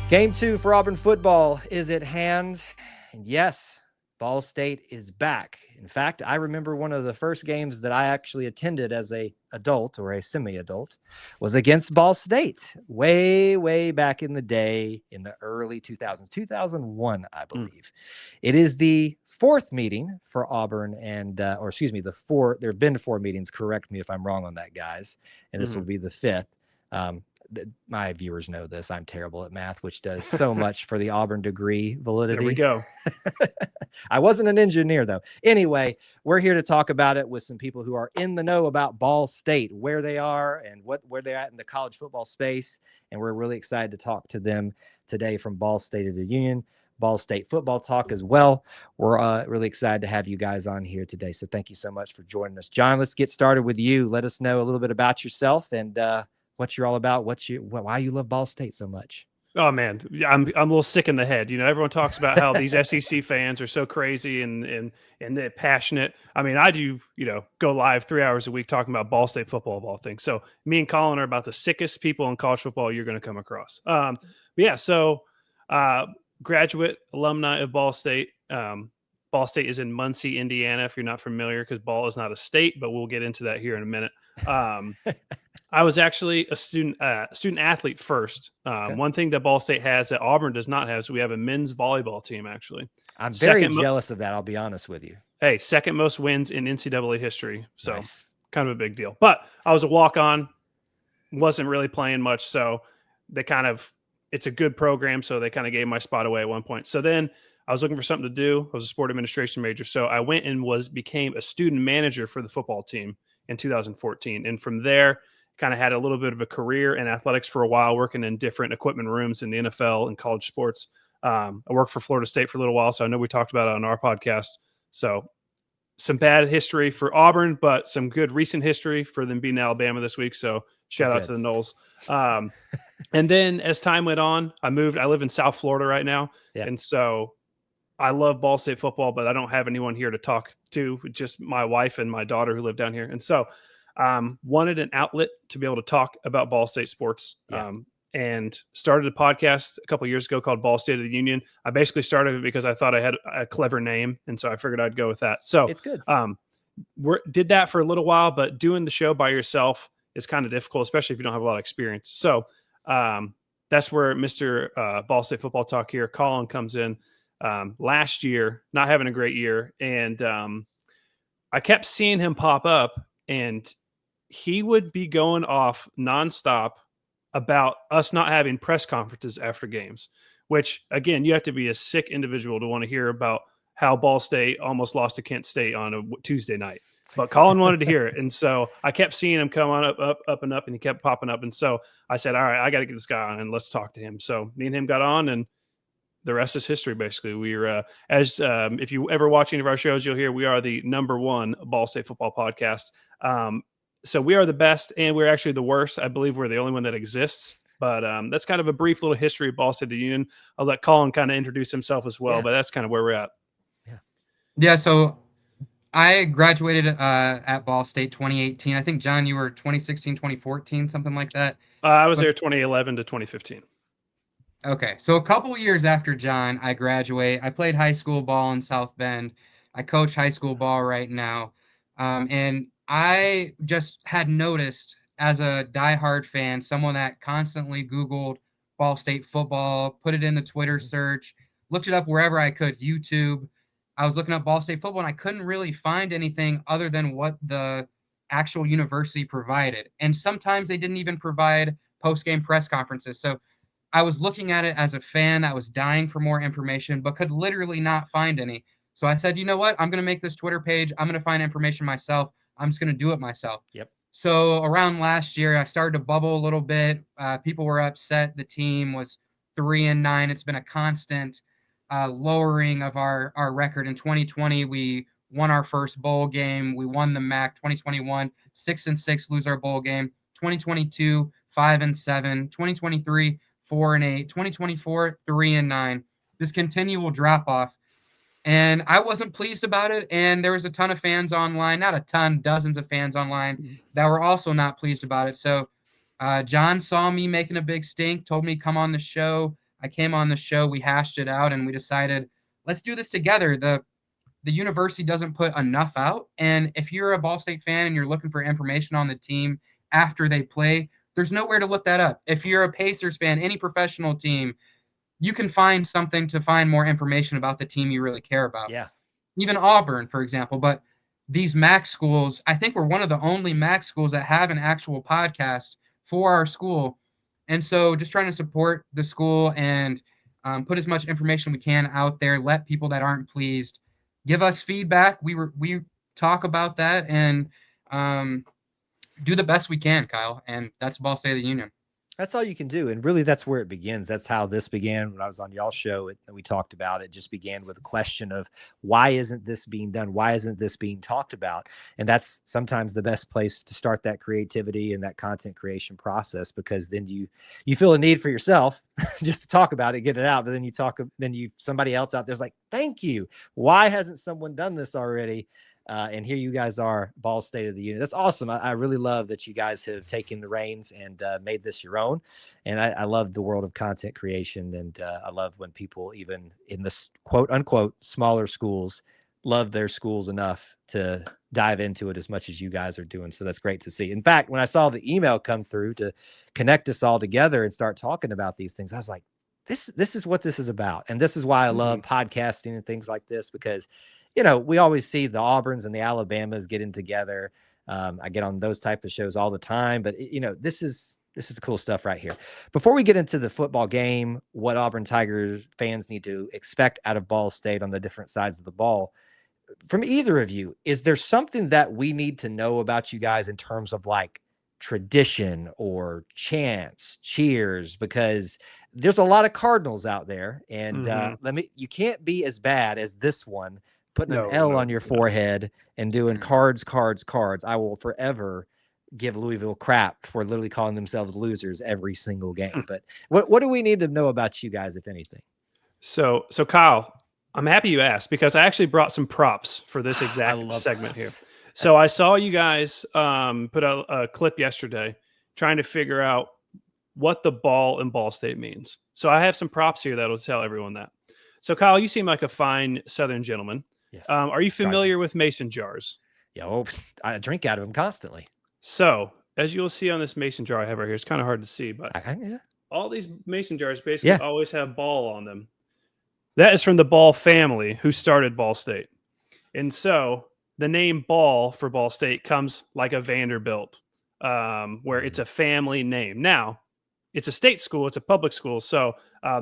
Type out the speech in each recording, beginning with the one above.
Game 2 for Auburn football is at hand. And yes, Ball State is back. In fact, I remember one of the first games that I actually attended as a adult or a semi-adult was against Ball State way back in the day in the early 2000s, 2001, I believe. It is the fourth meeting for Auburn there have been 4 meetings. Correct me if I'm wrong on that, guys. And this will be the fifth. My viewers know this. I'm terrible at math, which does so much for the Auburn degree validity. There we go. I wasn't an engineer, though. Anyway, we're here to talk about it with some people who are in the know about Ball State, where they are and where they're at in the college football space. And we're really excited to talk to them today from Ball State of the Union, Ball State football talk as well. We're really excited to have you guys on here today. So thank you so much for joining us. John, let's get started with you. Let us know a little bit about yourself and what you're all about, why you love Ball State so much. Oh man, I'm a little sick in the head. Everyone talks about how these SEC fans are so crazy and they're passionate. I mean, I do, go live 3 hours a week talking about Ball State football of all things. So me and Colin are about the sickest people in college football you're going to come across. Graduate alumni of Ball State. Ball State is in Muncie, Indiana, if you're not familiar, because Ball is not a state, but we'll get into that here in a minute. I was actually a student athlete first. Okay. One thing that Ball State has that Auburn does not have, so we have a men's volleyball team, actually. I'm very jealous of that, I'll be honest with you. Hey, second most wins in NCAA history, so nice. Kind of a big deal. But I was a walk-on, wasn't really playing much, so it's a good program, so they kind of gave my spot away at one point. So then I was looking for something to do. I was a sport administration major, so I went and became a student manager for the football team in 2014. And from there, kind of had a little bit of a career in athletics for a while, working in different equipment rooms in the NFL and college sports. I worked for Florida State for a little while, so I know we talked about it on our podcast. So some bad history for Auburn, but some good recent history for them beating Alabama this week. So shout out to the Noles. And then as time went on, I live in South Florida right now. Yeah. And so I love Ball State football, but I don't have anyone here to talk to, just my wife and my daughter who live down here. And so wanted an outlet to be able to talk about Ball State sports, and started a podcast a couple of years ago called Ball State of the Union. I basically started it because I thought I had a clever name, and so I figured I'd go with that. So it's good. Did that for a little while, but doing the show by yourself is kind of difficult, especially if you don't have a lot of experience. So that's where Mr. Ball State Football Talk here, Colin, comes in. Last year, not having a great year, and I kept seeing him pop up, and he would be going off nonstop about us not having press conferences after games, which, again, you have to be a sick individual to want to hear about how Ball State almost lost to Kent State on a Tuesday night. But Colin wanted to hear it, and so I kept seeing him come on up, and he kept popping up. And so I said, all right, I got to get this guy on, and let's talk to him. So me and him got on, and the rest is history, basically. We're, if you ever watch any of our shows, you'll hear we are the #1 Ball State football podcast. So we are the best, and we're actually the worst. I believe we're the only one that exists. But that's kind of a brief little history of Ball State of the Union. I'll let Colin kind of introduce himself as well, but that's kind of where we're at. Yeah, so I graduated at Ball State 2018. I think, John, you were 2016, 2014, something like that. I was there 2011 to 2015. Okay, so a couple years after John, I graduate. I played high school ball in South Bend. I coach high school ball right now. And I just had noticed, as a diehard fan, someone that constantly Googled Ball State football, put it in the Twitter search, looked it up wherever I could, YouTube. I was looking up Ball State football, and I couldn't really find anything other than what the actual university provided. And sometimes they didn't even provide post-game press conferences. So I was looking at it as a fan that was dying for more information, but could literally not find any. So I said, you know what? I'm going to make this Twitter page. I'm going to find information myself. I'm just going to do it myself. Yep. So around last year, I started to bubble a little bit. People were upset. The team was 3-9. It's been a constant lowering of our record. In 2020, we won our first bowl game. We won the MAC. 2021, 6-6, lose our bowl game. 2022, 5-7. 2023, 4-8. 2024, 3-9. This continual drop off. And I wasn't pleased about it. And there was a ton of fans online, not a ton, dozens of fans online that were also not pleased about it. So John saw me making a big stink, told me come on the show, I came on the show, we hashed it out, and we decided, let's do this together. The university doesn't put enough out. And if you're a Ball State fan and you're looking for information on the team after they play, there's nowhere to look that up. If you're a Pacers fan, any professional team, you can find something to find more information about the team you really care about. Yeah. Even Auburn, for example. But these MAC schools, I think we're one of the only MAC schools that have an actual podcast for our school. And so just trying to support the school and put as much information we can out there, let people that aren't pleased give us feedback. We talk about that and do the best we can, Kyle. And that's Ball State of the Union. That's all you can do. And really, that's where it begins. That's how this began when I was on y'all's show. We talked about it. Just began with a question of why isn't this being done? Why isn't this being talked about? And that's sometimes the best place to start that creativity and that content creation process, because then you feel a need for yourself just to talk about it, get it out. But then somebody else out there's like, thank you. Why hasn't someone done this already? And here you guys are, Ball State of the Union. That's awesome. I really love that you guys have taken the reins and made this your own. And I love the world of content creation. And I love when people, even in this quote unquote smaller schools, love their schools enough to dive into it as much as you guys are doing. So that's great to see. In fact, when I saw the email come through to connect us all together and start talking about these things, I was like, this is what this is about. And this is why I love podcasting and things like this, because we always see the Auburns and the Alabamas getting together. I get on those type of shows all the time, but this is the cool stuff right here. Before we get into the football game, what Auburn Tigers fans need to expect out of Ball State on the different sides of the ball, from either of you, is there something that we need to know about you guys in terms of like tradition or chants, cheers? Because there's a lot of Cardinals out there, and you can't be as bad as this one, putting an L on your forehead and doing cards. I will forever give Louisville crap for literally calling themselves losers every single game. But what do we need to know about you guys, if anything? So Kyle, I'm happy you asked, because I actually brought some props for this exact segment here. So I saw you guys put out a clip yesterday trying to figure out what the ball in Ball State means. So I have some props here that'll tell everyone that. So Kyle, you seem like a fine Southern gentleman. Yes. Are you familiar with mason jars? Yeah, I drink out of them constantly. So as you'll see on this mason jar I have right here, it's kind of hard to see, but all these mason jars basically always have ball on them. That is from the Ball family who started Ball State. And so the name Ball for Ball State comes like a Vanderbilt, where it's a family name. Now, it's a state school, it's a public school, so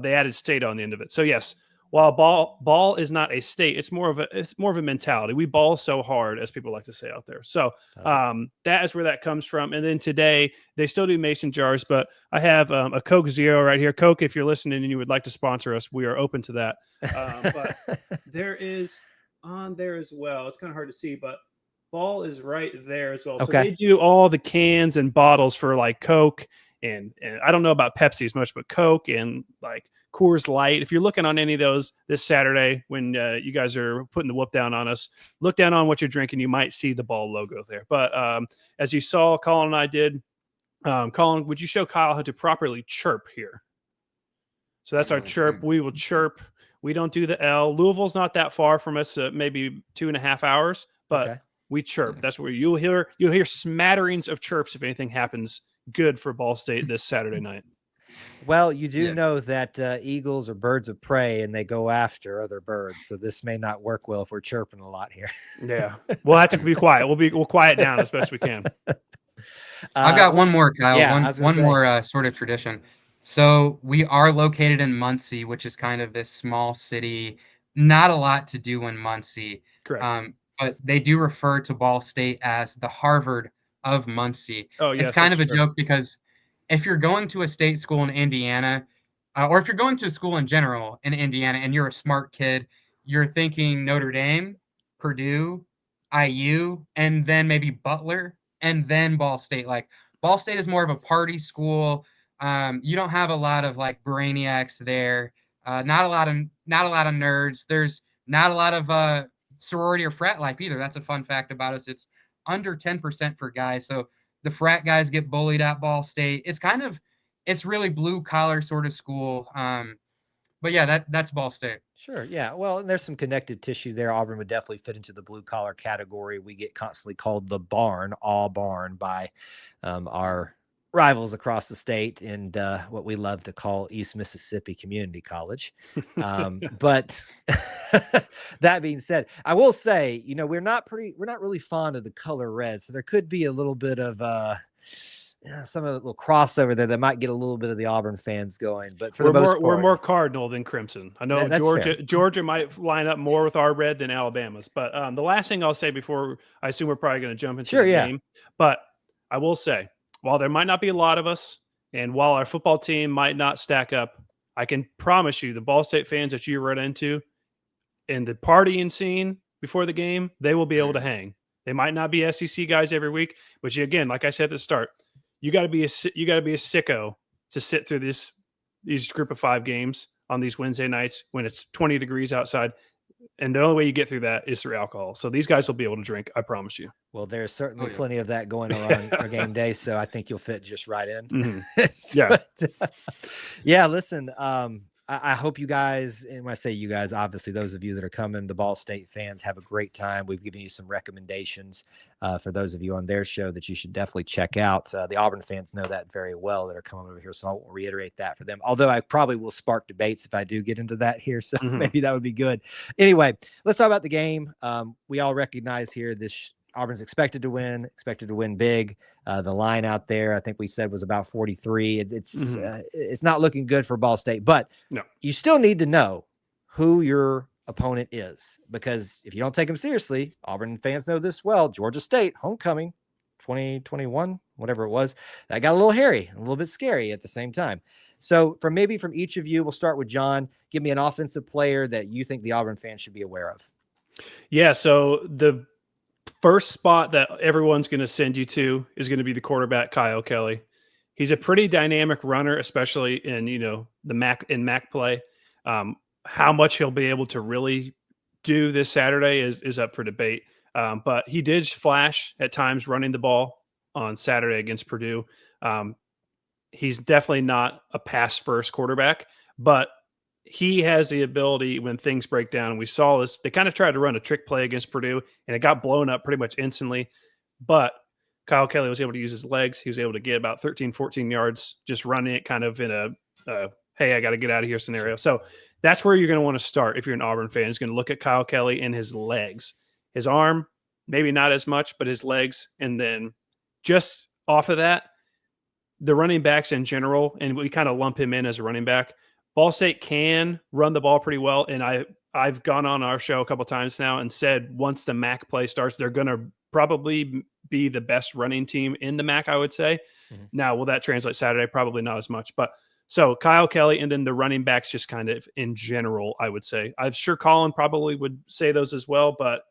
they added state on the end of it. So yes, while ball is not a state, it's more of a mentality. We ball so hard, as people like to say out there. So that is where that comes from. And then today they still do mason jars, but I have a Coke Zero right here. Coke, if you're listening and you would like to sponsor us, we are open to that. But there is on there as well. It's kind of hard to see, but Ball is right there as well. So they do all the cans and bottles for like Coke and I don't know about Pepsi as much, but Coke and like Coors Light. If you're looking on any of those this Saturday when you guys are putting the whoop down on us, look down on what you're drinking. You might see the Ball logo there. But as you saw, Colin and I did. Colin, would you show Kyle how to properly chirp here? So that's our chirp. We will chirp. We don't do the L. Louisville's not that far from us, maybe 2.5 hours, but we chirp. That's where you'll hear smatterings of chirps if anything happens good for Ball State this Saturday night. Well, you do know that eagles are birds of prey and they go after other birds. So this may not work well if we're chirping a lot here. Yeah. We'll have to be quiet. We'll quiet down as best we can. I've got one more, Kyle. One more sort of tradition. So we are located in Muncie, which is kind of this small city. Not a lot to do in Muncie. Correct. But they do refer to Ball State as the Harvard of Muncie. Oh, yes, it's kind of a joke because if you're going to a state school in Indiana, or if you're going to a school in general in Indiana and you're a smart kid, you're thinking Notre Dame, Purdue, IU, and then maybe Butler, and then Ball State. Like Ball State is more of a party school. You don't have a lot of like brainiacs there. Not a lot of nerds. There's not a lot of sorority or frat life either. That's a fun fact about us. It's under 10% for guys. So the frat guys get bullied at Ball State. It's really blue collar sort of school. But yeah, that's Ball State. Sure. Yeah. Well, and there's some connective tissue there. Auburn would definitely fit into the blue collar category. We get constantly called the barn, all barn, by our rivals across the state and what we love to call East Mississippi Community College. But that being said, I will say, we're not really fond of the color red. So there could be a little bit of some of the little crossover there that might get a little bit of the Auburn fans going, but for the most part, we're more Cardinal than Crimson. I know Georgia might line up more with our red than Alabama's. But the last thing I'll say before I assume we're probably going to jump into the game, but I will say, while there might not be a lot of us, and while our football team might not stack up, I can promise you the Ball State fans that you run into in the partying scene before the game, they will be able to hang. They might not be SEC guys every week, but again, like I said at the start, you got to be a sicko to sit through these group of 5 games on these Wednesday nights when it's 20 degrees outside. And the only way you get through that is through alcohol. So these guys will be able to drink. I promise you. Well, there's certainly plenty of that going on our game day. So I think you'll fit just right in. Mm-hmm. Yeah. Listen, I hope you guys, and when I say you guys, obviously those of you that are coming, the Ball State fans, have a great time. We've given you some recommendations for those of you on their show that you should definitely check out. The Auburn fans know that very well that are coming over here, so I'll reiterate that for them. Although I probably will spark debates if I do get into that here, so maybe that would be good. Anyway, let's talk about the game. We all recognize here this Auburn's expected to win big. The line out there, I think we said, was about 43. It's not looking good for Ball State, but you still need to know who your opponent is, because if you don't take them seriously, Auburn fans know this well. Georgia State homecoming 2021, whatever it was, that got a little hairy, a little bit scary at the same time. So from each of you, we'll start with John. Give me an offensive player that you think the Auburn fans should be aware of. Yeah. So the first spot that everyone's going to send you to is going to be the quarterback, Kyle Kelly. He's a pretty dynamic runner, especially in, the MAC play. How much he'll be able to really do this Saturday is up for debate. But he did flash at times running the ball on Saturday against Purdue. He's definitely not a pass first quarterback, but he has the ability when things break down. And we saw this, they kind of tried to run a trick play against Purdue and it got blown up pretty much instantly. But Kyle Kelly was able to use his legs. He was able to get about 13, 14 yards, just running it kind of in a hey, I got to get out of here scenario. So that's where you're going to want to start. If you're an Auburn fan, is going to look at Kyle Kelly and his legs, his arm, maybe not as much, but his legs. And then just off of that, the running backs in general, and we kind of lump him in as a running back. Ball State can run the ball pretty well, and I've gone on our show a couple of times now and said once the MAC play starts, they're going to probably be the best running team in the MAC, I would say. Now, will that translate Saturday? Probably not as much. But so Kyle Kelly and then the running backs just kind of in general, I would say. I'm sure Colin probably would say those as well. But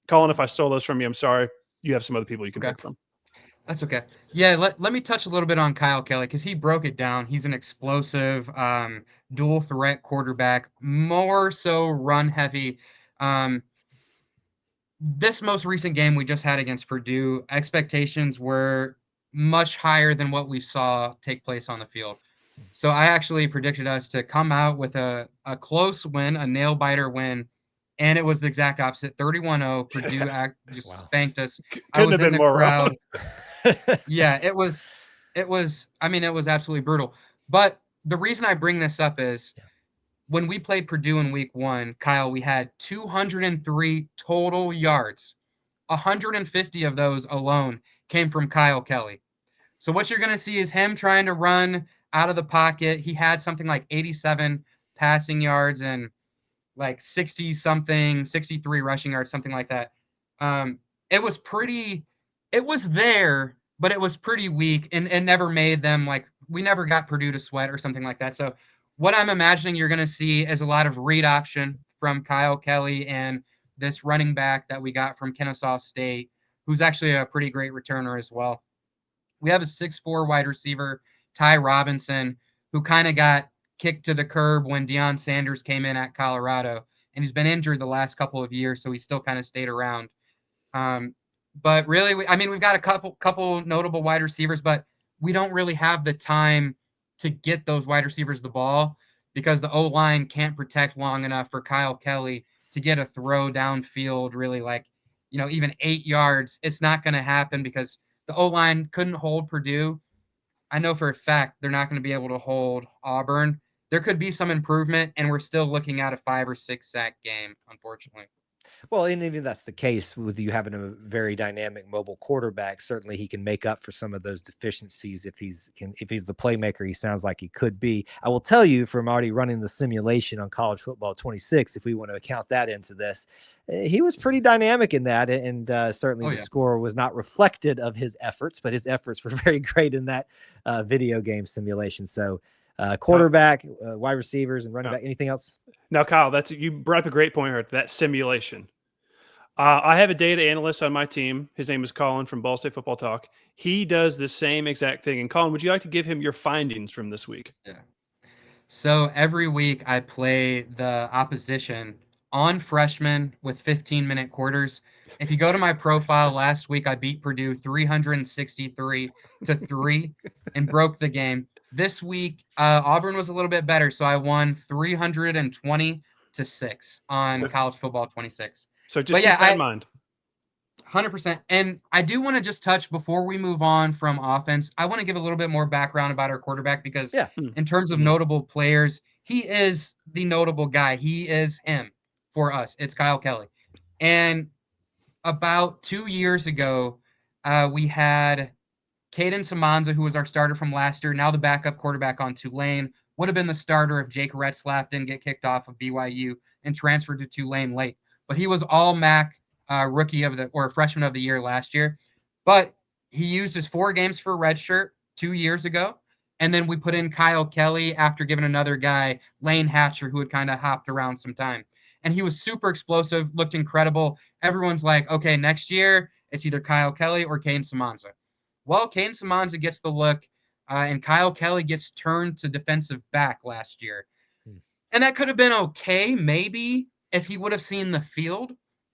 Colin, if I stole those from you, I'm sorry. You have some other people you can pick from. That's okay. Yeah, let me touch a little bit on Kyle Kelly because he broke it down. He's an explosive, dual threat quarterback, more so run heavy. This most recent game we just had against Purdue, expectations were much higher than what we saw take place on the field. So I actually predicted us to come out with a close win, a nail-biter win, and it was the exact opposite, 31-0. Purdue just spanked us. I was in the crowd. Yeah, it was absolutely brutal. But the reason I bring this up is when we played Purdue in week 1, Kyle, we had 203 total yards. 150 of those alone came from Kyle Kelly. So what you're going to see is him trying to run out of the pocket. He had something like 87 passing yards and like 60-something, 63 rushing yards, something like that. It was there, but it was pretty weak and never made them, like, we never got Purdue to sweat or something like that. So what I'm imagining you're going to see is a lot of read option from Kyle Kelly and this running back that we got from Kennesaw State, who's actually a pretty great returner as well. We have a 6'4" wide receiver, Ty Robinson, who kind of got kicked to the curb when Deion Sanders came in at Colorado, and he's been injured the last couple of years, so he still kind of stayed around. But really, we've got a couple notable wide receivers, but we don't really have the time to get those wide receivers the ball. because the O-line can't protect long enough for Kyle Kelly to get a throw downfield really like, even 8 yards. It's not going to happen because the O-line couldn't hold Purdue. I know for a fact they're not going to be able to hold Auburn. There could be some improvement, and we're still looking at a 5 or 6 sack game, unfortunately. Well, and even that's the case with you having a very dynamic mobile quarterback. Certainly, he can make up for some of those deficiencies if he's the playmaker he sounds like he could be. I will tell you from already running the simulation on College Football 26, if we want to account that into this, he was pretty dynamic in that, and certainly the score was not reflected of his efforts, but his efforts were very great in that video game simulation. So. Quarterback, wide receivers, and running back. Anything else? Now, Kyle, you brought up a great point here. That simulation. I have a data analyst on my team. His name is Colin from Ball State Football Talk. He does the same exact thing. And Colin, would you like to give him your findings from this week? Yeah. So every week I play the opposition on freshmen with 15-minute quarters. If you go to my profile last week, I beat Purdue 363-3 and broke the game. This week, Auburn was a little bit better, so I won 320-6 on College Football 26. So just keep that in mind. 100%. And I do want to just touch before we move on from offense. I want to give a little bit more background about our quarterback because in terms of notable players, he is the notable guy. He is him for us. It's Kyle Kelly. And about 2 years ago, we had Caden Samanza, who was our starter from last year, now the backup quarterback on Tulane, would have been the starter if Jake Retzlaff didn't get kicked off of BYU and transferred to Tulane late. But he was all MAC rookie of the or freshman of the year last year. But he used his 4 games for redshirt 2 years ago. And then we put in Kyle Kelly after giving another guy, Lane Hatcher, who had kind of hopped around some time. And he was super explosive, looked incredible. Everyone's like, okay, next year it's either Kyle Kelly or Caden Samanza. Well, Caden Samanza gets the look, and Kyle Kelly gets turned to defensive back last year. And that could have been okay, maybe, if he would have seen the field,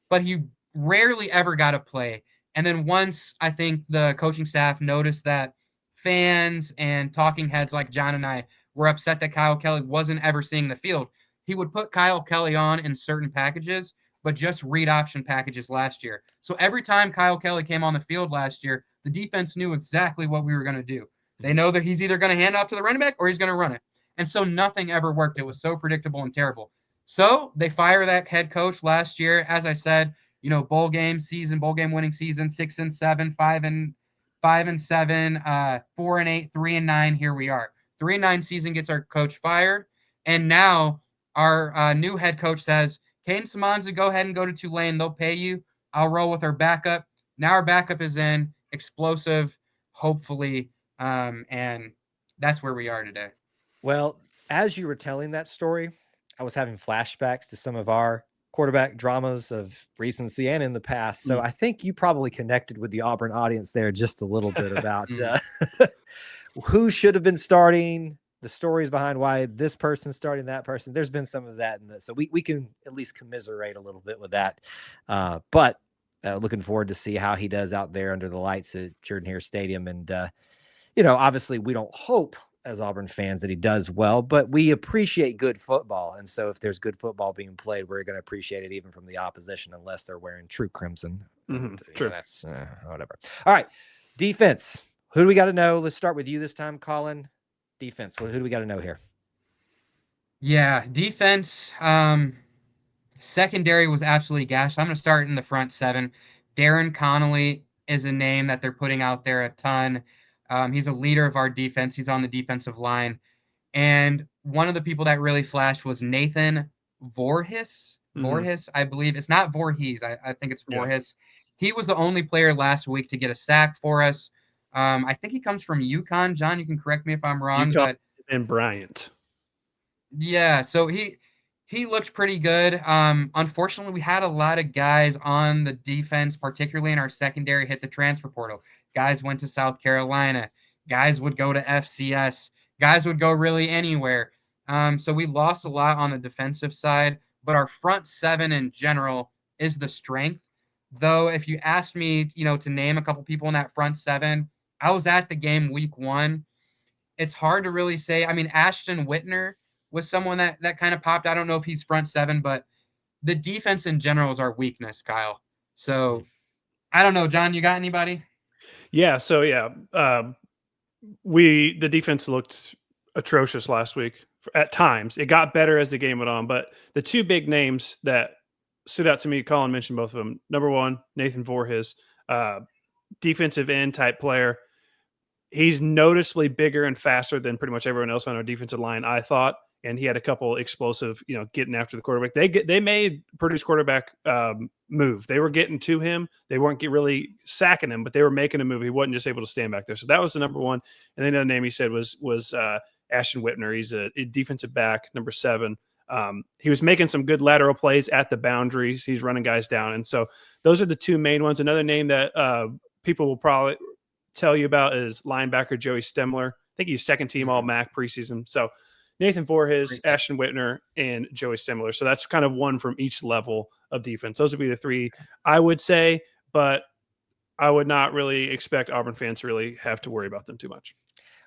but he rarely ever got to play. And then once I think the coaching staff noticed that fans and talking heads like John and I were upset that Kyle Kelly wasn't ever seeing the field, he would put Kyle Kelly on in certain packages, but just read option packages last year. So every time Kyle Kelly came on the field last year, the defense knew exactly what we were going to do. They know that he's either going to hand off to the running back or he's going to run it. And so nothing ever worked. It was so predictable and terrible. So they fire that head coach last year. As I said, bowl game winning season, 6-7, 5-7, 4-8, 3-9. Here we are. 3-9 season gets our coach fired. And now our new head coach says, Caden Samanza, go ahead and go to Tulane. They'll pay you. I'll roll with our backup. Now our backup is in, explosive, hopefully, and that's where we are today. Well, as you were telling that story, I was having flashbacks to some of our quarterback dramas of recency and in the past. So I think you probably connected with the Auburn audience there just a little bit about who should have been starting, the stories behind why this person's starting, that person. There's been some of that. So we can at least commiserate a little bit with that. But looking forward to see how he does out there under the lights at Jordan-Hare Stadium. And, obviously we don't hope as Auburn fans that he does well, but we appreciate good football. And so if there's good football being played, we're going to appreciate it even from the opposition, unless they're wearing true crimson. True. That's whatever. All right. Defense. Who do we got to know? Let's start with you this time, Colin. Defense. Who do we got to know here? Yeah. Defense. Secondary was absolutely gashed. I'm going to start in the front 7. Darren Connolly is a name that they're putting out there a ton. He's a leader of our defense. He's on the defensive line. And one of the people that really flashed was Nathan Voorhis. Voorhis, I believe. It's not Voorhees. I think it's Voorhis. He was the only player last week to get a sack for us. I think he comes from UConn. John, you can correct me if I'm wrong. UConn and Bryant. Yeah, so he looked pretty good. Unfortunately, we had a lot of guys on the defense, particularly in our secondary, hit the transfer portal. Guys went to South Carolina. Guys would go to FCS. Guys would go really anywhere. So we lost a lot on the defensive side, but our front 7 in general is the strength. Though if you asked me, to name a couple people in that front 7, I was at the game week 1. It's hard to really say. I mean, Ashton Whitner was someone that kind of popped. I don't know if he's front seven, but the defense in general is our weakness, Kyle. So I don't know, John, you got anybody? Yeah. So the defense looked atrocious last week at times. It got better as the game went on, but the two big names that stood out to me, Colin mentioned both of them. Number one, Nathan Voorhees, defensive end type player. He's noticeably bigger and faster than pretty much everyone else on our defensive line, I thought. And he had a couple explosive, getting after the quarterback. They made Purdue's quarterback move. They were getting to him. They weren't really sacking him, but they were making a move. He wasn't just able to stand back there. So that was the number one. And then the other name he said was Ashton Whitner. He's a defensive back, number 7. He was making some good lateral plays at the boundaries. He's running guys down. And so those are the two main ones. Another name that people will probably tell you about is linebacker Joey Stemler. I think he's second team All MAC preseason. So Nathan Voorhees, Ashton Whitner, and Joey Stemler. So that's kind of one from each level of defense. Those would be the three I would say, but I would not really expect Auburn fans to really have to worry about them too much.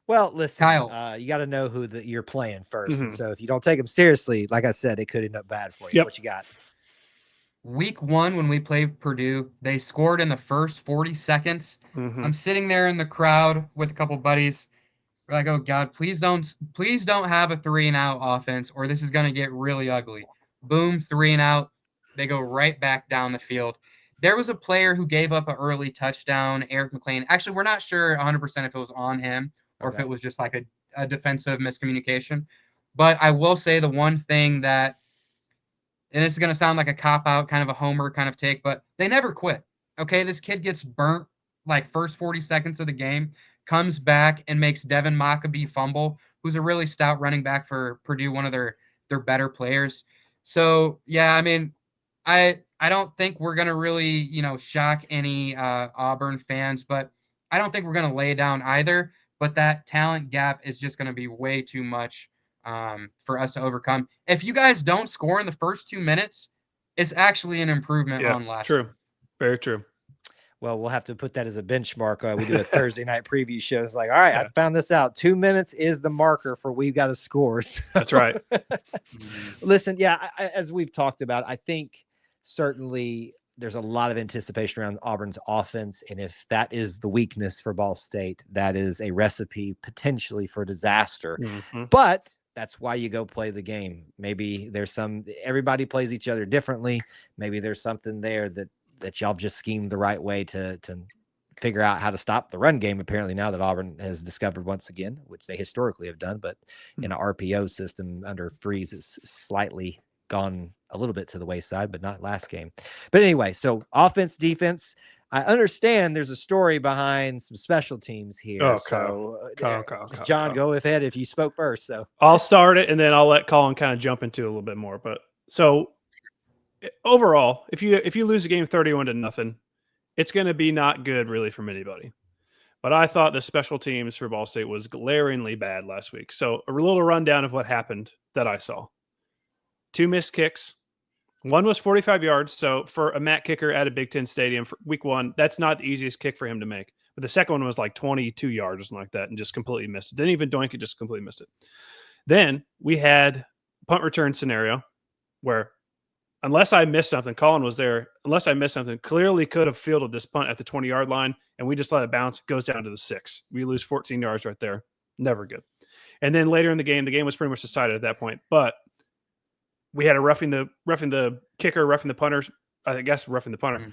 Well, listen, Kyle, you got to know who you're playing first. Mm-hmm. And so if you don't take them seriously, like I said, it could end up bad for you. Yep. What you got? Week 1, when we played Purdue, they scored in the first 40 seconds. Mm-hmm. I'm sitting there in the crowd with a couple buddies. We're like, oh God, please don't have a 3-and-out offense, or this is going to get really ugly. Boom, 3-and-out. They go right back down the field. There was a player who gave up an early touchdown, Eric McLean. Actually, we're not sure 100% if it was on him or if it was just like a defensive miscommunication. But I will say the one thing that, and this is going to sound like a cop-out, kind of a homer kind of take, but they never quit. Okay, this kid gets burnt like first 40 seconds of the game, comes back and makes Devin Maccabee fumble, who's a really stout running back for Purdue, one of their better players. So, yeah, I mean, I don't think we're going to really, shock any Auburn fans, but I don't think we're going to lay down either. But that talent gap is just going to be way too much for us to overcome. If you guys don't score in the first 2 minutes, it's actually an improvement on last true. year. Very true. Well, we'll have to put that as a benchmark. We do a Thursday night preview show. It's like, all right, I found this out. 2 minutes is the marker for we've got to score. So. That's right. Listen, as we've talked about, I think certainly there's a lot of anticipation around Auburn's offense. And if that is the weakness for Ball State, that is a recipe potentially for disaster. Mm-hmm. But that's why you go play the game. Maybe there's everybody plays each other differently. Maybe there's something there that y'all just schemed the right way to figure out how to stop the run game, apparently, now that Auburn has discovered once again, which they historically have done, but in an RPO system under Freeze, it's slightly gone a little bit to the wayside, but not last game. But anyway, so offense, defense, I understand there's a story behind some special teams here. Oh, so Kyle, John, go ahead if you spoke first. So I'll start it and then I'll let Colin kind of jump into it a little bit more. But so overall, if you lose a game 31-0, it's going to be not good really from anybody. But I thought the special teams for Ball State was glaringly bad last week. So a little rundown of what happened that I saw. 2 missed kicks. One was 45 yards. So for a MAC kicker at a Big Ten stadium for week 1, that's not the easiest kick for him to make. But the second one was like 22 yards or something like that and just completely missed it. Didn't even doink it, just completely missed it. Then we had punt return scenario where, unless I missed something, Colin was there. Unless I missed something, clearly could have fielded this punt at the 20-yard line, and we just let it bounce. It goes down to the 6. We lose 14 yards right there. Never good. And then later in the game was pretty much decided at that point. But we had a roughing the kicker, roughing the punters, I guess roughing the punter,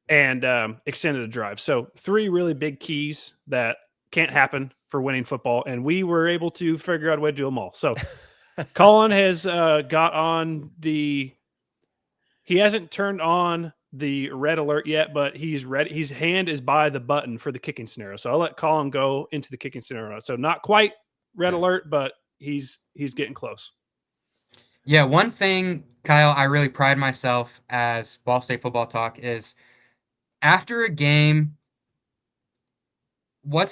and extended the drive. So 3 really big keys that can't happen for winning football, and we were able to figure out a way to do them all. So Colin has got on the – he hasn't turned on the red alert yet, but he's ready. His hand is by the button for the kicking scenario. So I'll let Colin go into the kicking scenario. So not quite red alert, but he's getting close. Yeah, one thing, Kyle, I really pride myself as Ball State Football Talk is after a game, what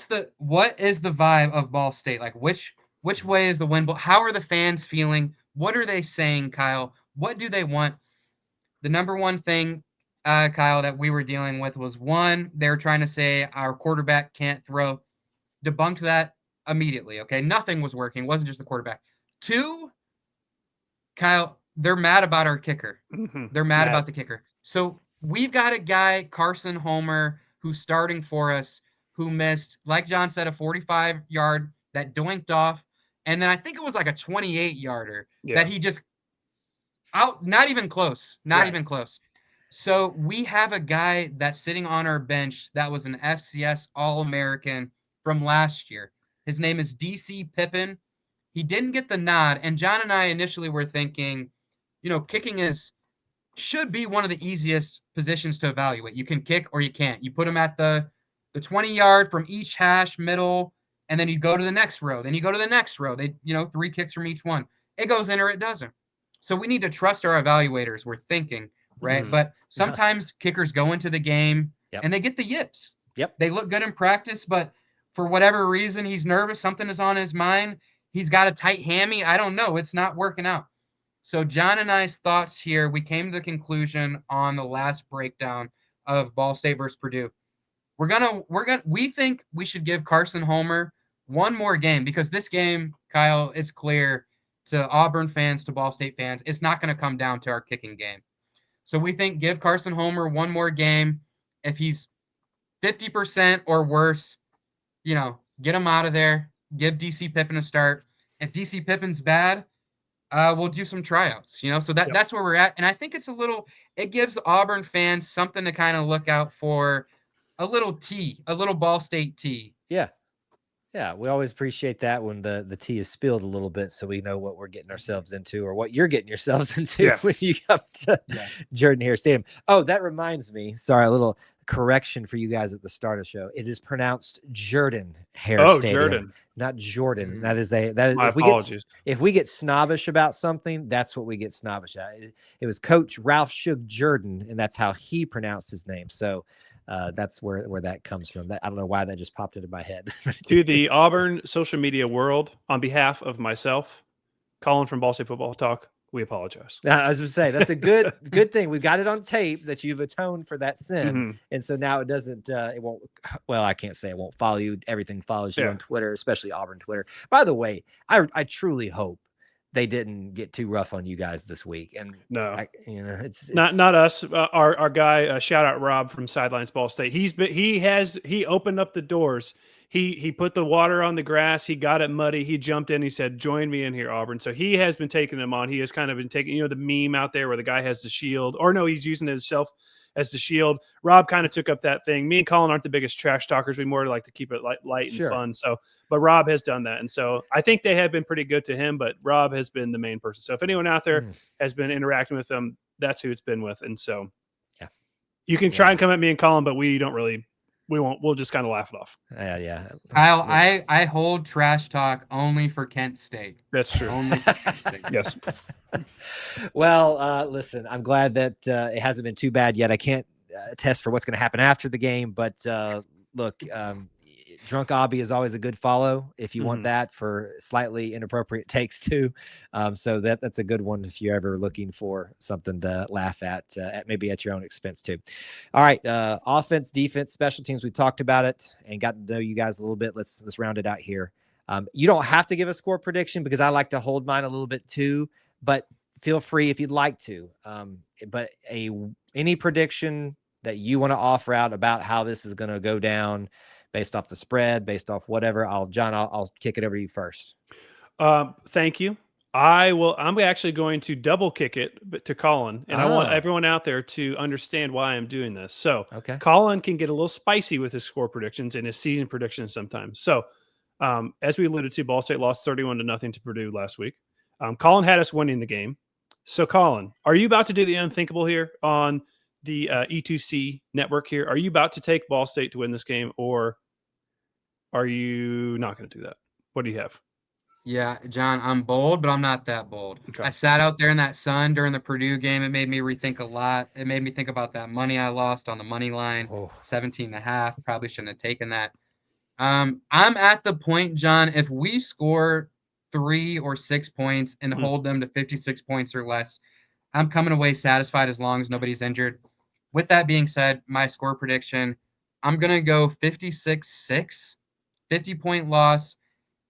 is the vibe of Ball State? Like which way is the wind? How are the fans feeling? What are they saying, Kyle? What do they want? The number one thing, Kyle, that we were dealing with was, 1, they were trying to say our quarterback can't throw. Debunked that immediately, okay? Nothing was working. It wasn't just the quarterback. 2, Kyle, they're mad about our kicker. Mm-hmm. They're mad about the kicker. So we've got a guy, Carson Homer, who's starting for us, who missed, like John said, a 45-yard that doinked off. And then I think it was like a 28-yarder that he just out, not even close, not even close. So we have a guy that's sitting on our bench that was an FCS All-American from last year. His name is DC Pippin. He didn't get the nod, and John and I initially were thinking, kicking should be one of the easiest positions to evaluate. You can kick or you can't. You put him at the 20-yard from each hash middle, and then you go to the next row. Then you go to the next row. They, 3 kicks from each one. It goes in or it doesn't. So we need to trust our evaluators. We're thinking, right? Mm-hmm. But sometimes kickers go into the game and they get the yips. Yep. They look good in practice, but for whatever reason, he's nervous. Something is on his mind. He's got a tight hammy. I don't know. It's not working out. So John and I's thoughts here, we came to the conclusion on the last breakdown of Ball State versus Purdue. We think we should give Carson Homer one more game, because this game, Kyle, it's clear to Auburn fans, to Ball State fans, it's not going to come down to our kicking game. So we think give Carson Homer one more game. If he's 50% or worse, get him out of there. Give DC Pippin a start. If DC Pippin's bad, we'll do some tryouts, so that's where we're at. And I think it gives Auburn fans something to kind of look out for, a little Ball State tea. Yeah. Yeah. We always appreciate that when the tea is spilled a little bit, so we know what we're getting ourselves into, or what you're getting yourselves into when you come to Jordan-Hare Stadium. Oh, that reminds me. Sorry, a little correction for you guys at the start of the show. It is pronounced Jordan-Hare Stadium. Jordan. Not Jordan. That is my apologies. If we get snobbish about something, that's what we get snobbish at. It was Coach Ralph Shug Jordan, and that's how he pronounced his name. So that's where that comes from. I don't know why that just popped into my head. To the Auburn social media world, on behalf of myself, Colin from Ball State Football Talk, we apologize. I was going to say, that's a good thing. We've got it on tape that you've atoned for that sin. Mm-hmm. And so now it doesn't, it won't, well, I can't say it won't follow you. Everything follows you on Twitter, especially Auburn Twitter. By the way, I truly hope they didn't get too rough on you guys this week. And no, it's not us. Our guy, shout out Rob from Sidelines Ball State. He opened up the doors. He put the water on the grass. He got it muddy. He jumped in. He said, "Join me in here, Auburn." So he has been taking them on. He has kind of been taking, the meme out there where the guy has the shield, or no, he's using himself as the shield. Rob kind of took up that thing. Me and Colin aren't the biggest trash talkers. We more like to keep it light and fun. So, but Rob has done that. And so I think they have been pretty good to him, but Rob has been the main person. So if anyone out there has been interacting with him, that's who it's been with. And so you can try and come at me and Colin, but we don't really, we won't, we'll just kind of laugh it off. Kyle, I hold trash talk only for Kent State. That's true. Only for Kent State. Yes. Well, listen, I'm glad that it hasn't been too bad yet. I can't attest for what's going to happen after the game, but look, Drunk Obby is always a good follow if you want that for slightly inappropriate takes too. So that's a good one if you're ever looking for something to laugh at maybe at your own expense too. All right, offense, defense, special teams. We talked about it and got to know you guys a little bit. Let's round it out here. You don't have to give a score prediction because I like to hold mine a little bit too, but feel free if you'd like to. But any prediction that you want to offer out about how this is going to go down, based off the spread, based off whatever. I'll kick it over to you first. Thank you. I'm actually going to double kick it to Colin, and I want everyone out there to understand why I'm doing this. So Colin can get a little spicy with his score predictions and his season predictions sometimes. So as we alluded to, Ball State lost 31-0 to Purdue last week. Colin had us winning the game. So Colin, are you about to do the unthinkable here on the E2C network here? Are you about to take Ball State to win this game, or are you not going to do that? What do you have? Yeah, John, I'm bold, but I'm not that bold. Okay. I sat out there in that sun during the Purdue game. It made me rethink a lot. It made me think about that money I lost on the money line, 17.5. Probably shouldn't have taken that. I'm at the point, John, if we score 3 or 6 points and hold them to 56 points or less, I'm coming away satisfied as long as nobody's injured. With that being said, my score prediction, I'm going to go 56-6, 50-point loss,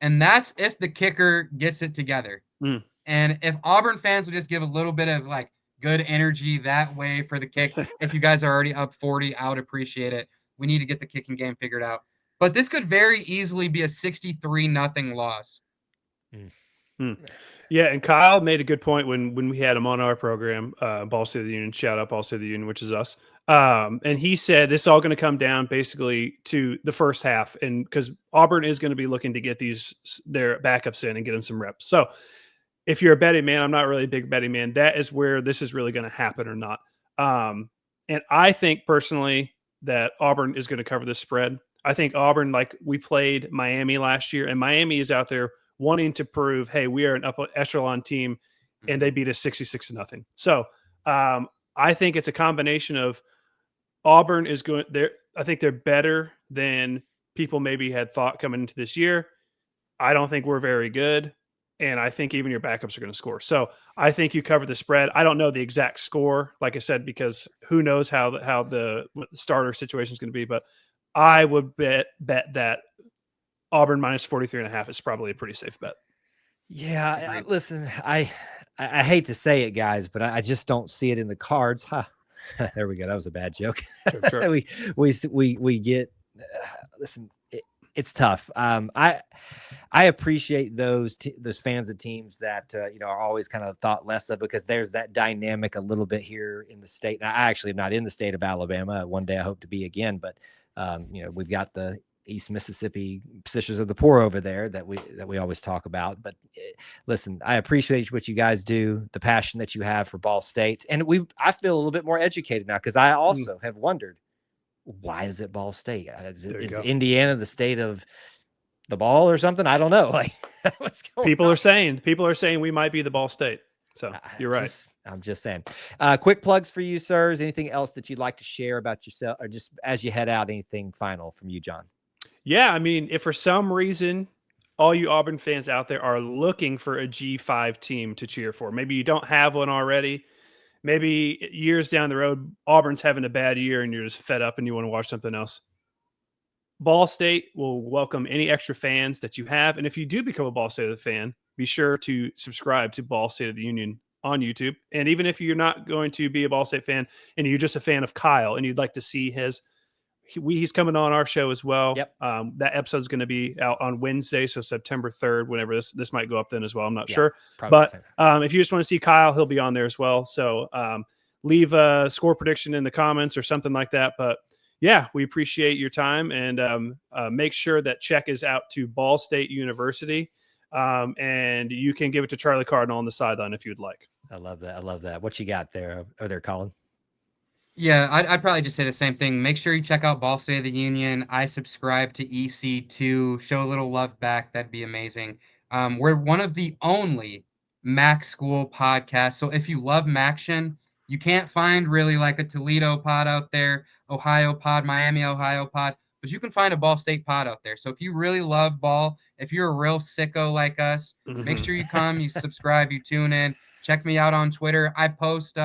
and that's if the kicker gets it together. And if Auburn fans would just give a little bit of like good energy that way for the kick, if you guys are already up 40, I would appreciate it. We need to get the kicking game figured out. But this could very easily be a 63-0 loss. Yeah, and Kyle made a good point when we had him on our program, Ball State of the Union. Shout out Ball State of the Union, which is us. And he said this is all going to come down basically to the first half, and because Auburn is going to be looking to get their backups in and get them some reps. So if you're a betting man, I'm not really a big betting man. That is where this is really going to happen or not. And I think personally that Auburn is going to cover this spread. I think Auburn, like we played Miami last year, and Miami is out there wanting to prove, hey, we are an upper echelon team, and they beat us 66-0. So I think it's a combination of Auburn is going there. I think they're better than people maybe had thought coming into this year. I don't think we're very good. And I think even your backups are going to score. So I think you cover the spread. I don't know the exact score, like I said, because who knows how the starter situation is going to be. But I would bet that Auburn minus 43.5 is probably a pretty safe bet. Yeah, listen, I hate to say it, guys, but I just don't see it in the cards. Huh. There we go. That was a bad joke. Sure. we get. Listen, it's tough. I appreciate those fans of teams that are always kind of thought less of, because there's that dynamic a little bit here in the state. And I actually am not in the state of Alabama. One day I hope to be again, but we've got the East Mississippi Sisters of the Poor over there that we always talk about. But listen, I appreciate what you guys do, the passion that you have for Ball State, and I feel a little bit more educated now, because I also have wondered, why is it Ball State? Is Indiana the state of the ball or something? I don't know. Like, what's going people on? People are saying we might be the Ball State. So you're right. I'm just saying. Quick plugs for you, sirs. Anything else that you'd like to share about yourself, or just as you head out, anything final from you, John? Yeah, I mean, if for some reason all you Auburn fans out there are looking for a G5 team to cheer for, maybe you don't have one already. Maybe years down the road, Auburn's having a bad year and you're just fed up and you want to watch something else. Ball State will welcome any extra fans that you have. And if you do become a Ball State fan, be sure to subscribe to Ball State of the Union on YouTube. And even if you're not going to be a Ball State fan and you're just a fan of Kyle and you'd like to see he's coming on our show as well. Yep. That episode is going to be out on Wednesday, so September 3rd, whenever this might go up then as well. I'm not sure. But if you just want to see Kyle, he'll be on there as well. So leave a score prediction in the comments or something like that. But yeah, we appreciate your time, and make sure that check is out to Ball State University. And you can give it to Charlie Cardinal on the sideline if you'd like. I love that. What you got there? Colin? Yeah, I'd probably just say the same thing. Make sure you check out Ball State of the Union. I subscribe to EC2. Show a little love back. That'd be amazing. We're one of the only MAC school podcasts. So if you love MACtion, you can't find really like a Toledo pod out there, Ohio pod, Miami, Ohio pod, but you can find a Ball State pod out there. So if you really love ball, if you're a real sicko like us, make sure you come, you subscribe, you tune in. Check me out on Twitter. I post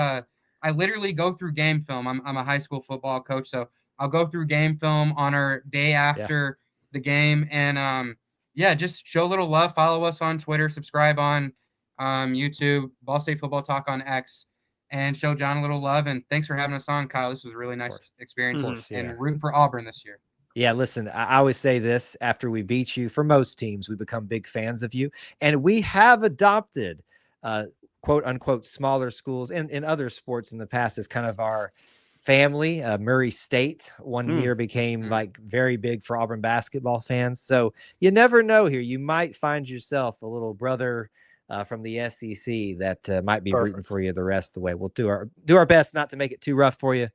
I literally go through game film. I'm a high school football coach, so I'll go through game film on our day after the game, and just show a little love. Follow us on Twitter, subscribe on YouTube, Ball State Football Talk on X, and show John a little love. And thanks for having us on, Kyle. This was a really nice experience, and rooting for Auburn this year. Yeah, listen, I always say this: after we beat you, for most teams, we become big fans of you, and we have adopted quote unquote smaller schools and in other sports in the past as kind of our family. Murray State one year became like very big for Auburn basketball fans. So you never know here. You might find yourself a little brother from the SEC that might be rooting for you the rest of the way. We'll do our best not to make it too rough for you.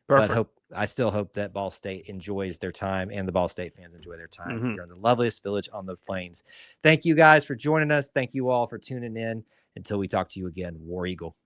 But I still hope that Ball State enjoys their time and the Ball State fans enjoy their time here in the loveliest village on the plains. Thank you guys for joining us. Thank you all for tuning in. Until we talk to you again, War Eagle.